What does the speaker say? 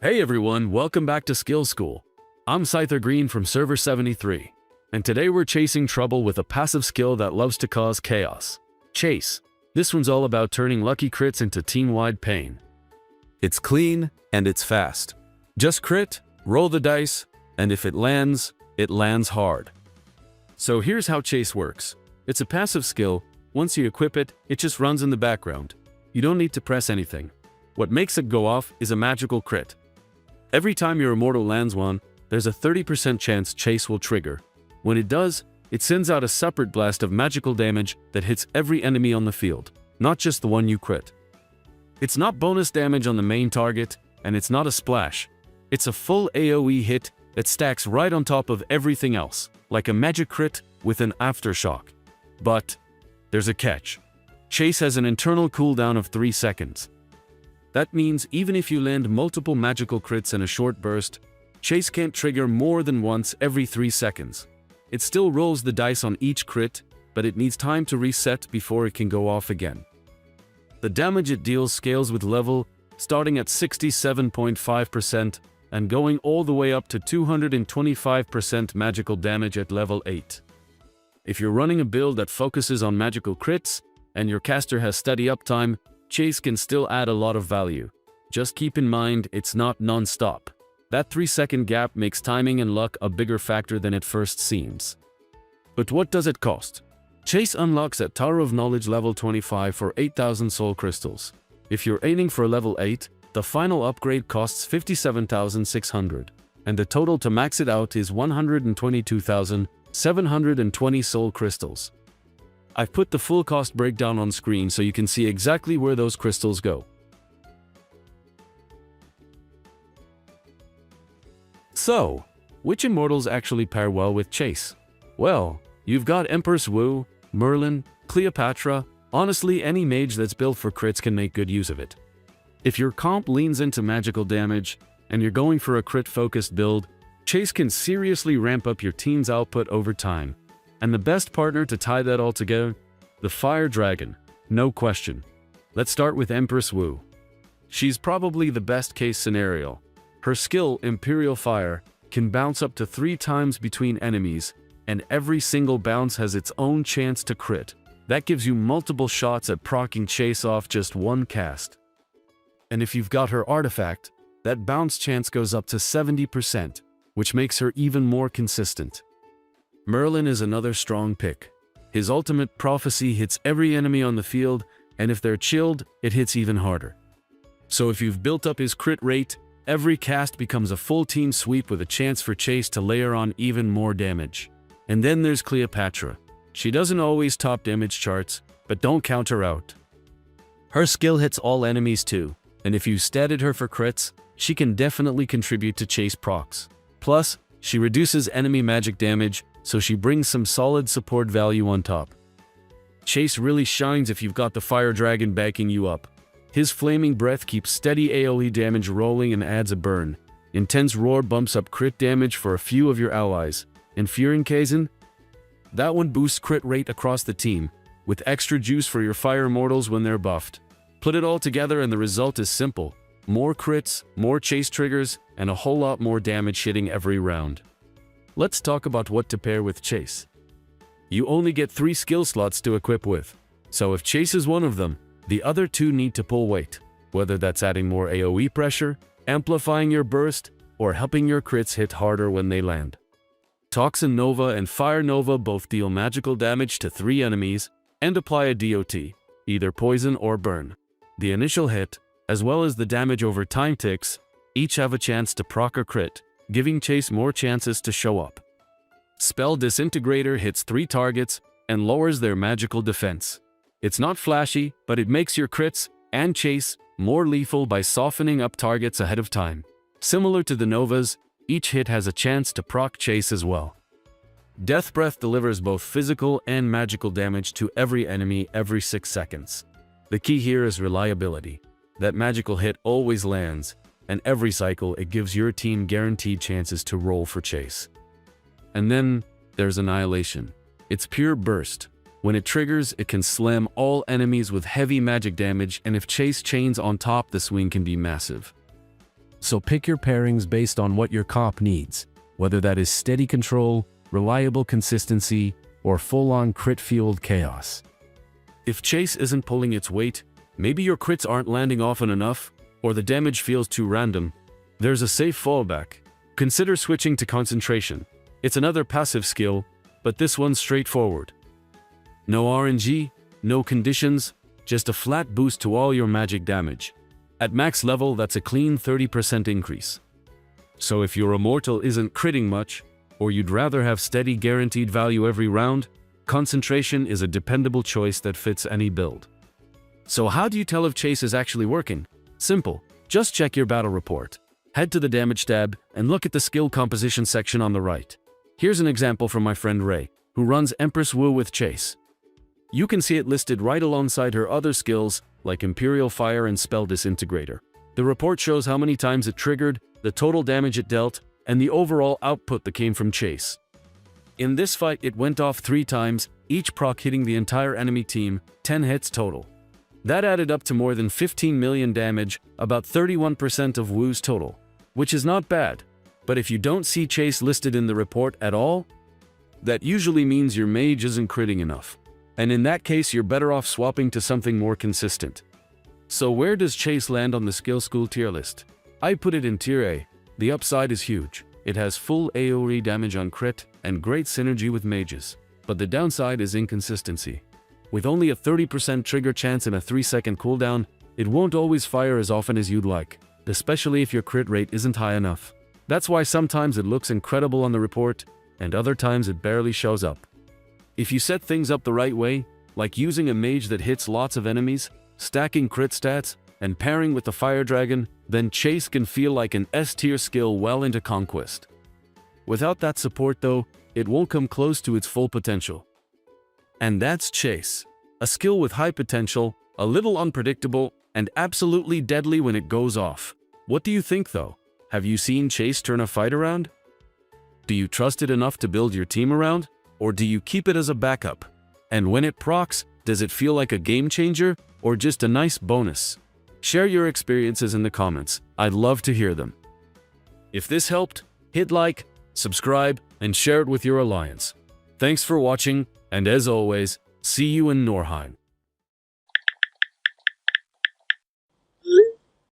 Hey everyone, welcome back to Skill School. I'm ScytherGreen from Server 73, and today we're chasing trouble with a passive skill that loves to cause chaos. Chase. This one's all about turning lucky crits into team-wide pain. It's clean, and it's fast. Just crit, roll the dice, and if it lands hard. So here's how Chase works. It's a passive skill. Once you equip it, it just runs in the background. You don't need to press anything. What makes it go off is a magical crit. Every time your Immortal lands one, there's a 30% chance Chase will trigger. When it does, it sends out a separate blast of magical damage that hits every enemy on the field, not just the one you crit. It's not bonus damage on the main target, and it's not a splash. It's a full AoE hit that stacks right on top of everything else, like a magic crit with an aftershock. But there's a catch. Chase has an internal cooldown of 3 seconds. That means even if you land multiple magical crits in a short burst, Chase can't trigger more than once every 3 seconds. It still rolls the dice on each crit, but it needs time to reset before it can go off again. The damage it deals scales with level, starting at 67.5% and going all the way up to 225% magical damage at level 8. If you're running a build that focuses on magical crits, and your caster has steady uptime, Chase can still add a lot of value. Just keep in mind, it's not non-stop. That 3-second gap makes timing and luck a bigger factor than it first seems. But what does it cost? Chase unlocks at Tower of Knowledge level 25 for 8,000 soul crystals. If you're aiming for level 8, the final upgrade costs 57,600, and the total to max it out is 122,720 soul crystals. I've put the full cost breakdown on screen so you can see exactly where those crystals go. So, which Immortals actually pair well with Chase? Well, you've got Empress Wu, Merlin, Cleopatra. Honestly, any mage that's built for crits can make good use of it. If your comp leans into magical damage, and you're going for a crit-focused build, Chase can seriously ramp up your team's output over time. And the best partner to tie that all together? The Fire Dragon, no question. Let's start with Empress Wu. She's probably the best case scenario. Her skill, Imperial Fire, can bounce up to 3 times between enemies, and every single bounce has its own chance to crit. That gives you multiple shots at proccing Chase off just one cast. And if you've got her artifact, that bounce chance goes up to 70%, which makes her even more consistent. Merlin is another strong pick. His ultimate prophecy hits every enemy on the field, and if they're chilled, it hits even harder. So if you've built up his crit rate, every cast becomes a full team sweep with a chance for Chase to layer on even more damage. And then there's Cleopatra. She doesn't always top damage charts, but don't count her out. Her skill hits all enemies too, and if you statted her for crits, she can definitely contribute to Chase procs. Plus, she reduces enemy magic damage, so she brings some solid support value on top. Chase really shines if you've got the Fire Dragon backing you up. His Flaming Breath keeps steady AoE damage rolling and adds a burn. Intense Roar bumps up crit damage for a few of your allies. And Führenkaizen? That one boosts crit rate across the team, with extra juice for your Fire Immortals when they're buffed. Put it all together and the result is simple. More crits, more Chase triggers, and a whole lot more damage hitting every round. Let's talk about what to pair with Chase. You only get 3 skill slots to equip with, so if Chase is one of them, the other 2 need to pull weight, whether that's adding more AoE pressure, amplifying your burst, or helping your crits hit harder when they land. Toxin Nova and Fire Nova both deal magical damage to 3 enemies and apply a DOT, either poison or burn. The initial hit, as well as the damage over time ticks, each have a chance to proc or crit, giving Chase more chances to show up. Spell Disintegrator hits 3 targets and lowers their magical defense. It's not flashy, but it makes your crits and Chase more lethal by softening up targets ahead of time. Similar to the Novas, each hit has a chance to proc Chase as well. Death Breath delivers both physical and magical damage to every enemy every 6 seconds. The key here is reliability. That magical hit always lands, and every cycle it gives your team guaranteed chances to roll for Chase. And then there's Annihilation. It's pure burst. When it triggers, it can slam all enemies with heavy magic damage, and if Chase chains on top, the swing can be massive. So pick your pairings based on what your comp needs, whether that is steady control, reliable consistency, or full-on crit-fueled chaos. If Chase isn't pulling its weight, maybe your crits aren't landing often enough, or the damage feels too random, there's a safe fallback. Consider switching to concentration. It's another passive skill, but this one's straightforward. No RNG, no conditions, just a flat boost to all your magic damage. At max level, that's a clean 30% increase. So if your Immortal isn't critting much, or you'd rather have steady guaranteed value every round, concentration is a dependable choice that fits any build. So how do you tell if Chase is actually working? Simple, just check your battle report. Head to the damage tab and look at the skill composition section on the right. Here's an example from my friend Ray, who runs Empress Wu with Chase. You can see it listed right alongside her other skills like Imperial Fire and Spell Disintegrator. The report shows how many times it triggered, the total damage it dealt, and the overall output that came from Chase. In this fight, it went off 3 times, each proc hitting the entire enemy team, 10 hits total. That added up to more than 15 million damage, about 31% of Wu's total, which is not bad. But if you don't see Chase listed in the report at all, that usually means your mage isn't critting enough. And in that case, you're better off swapping to something more consistent. So where does Chase land on the skill school tier list? I put it in tier A. The upside is huge. It has full AoE damage on crit and great synergy with mages. But the downside is inconsistency. With only a 30% trigger chance and a 3-second cooldown, it won't always fire as often as you'd like, especially if your crit rate isn't high enough. That's why sometimes it looks incredible on the report, and other times it barely shows up. If you set things up the right way, like using a mage that hits lots of enemies, stacking crit stats, and pairing with the Fire Dragon, then Chase can feel like an S-tier skill well into Conquest. Without that support though, it won't come close to its full potential. And that's Chase. A skill with high potential, a little unpredictable, and absolutely deadly when it goes off. What do you think though? Have you seen Chase turn a fight around? Do you trust it enough to build your team around? Or do you keep it as a backup? And when it procs, does it feel like a game changer or just a nice bonus? Share your experiences in the comments. I'd love to hear them. If this helped, hit like, subscribe, and share it with your alliance. Thanks for watching, and as always, see you in Norheim.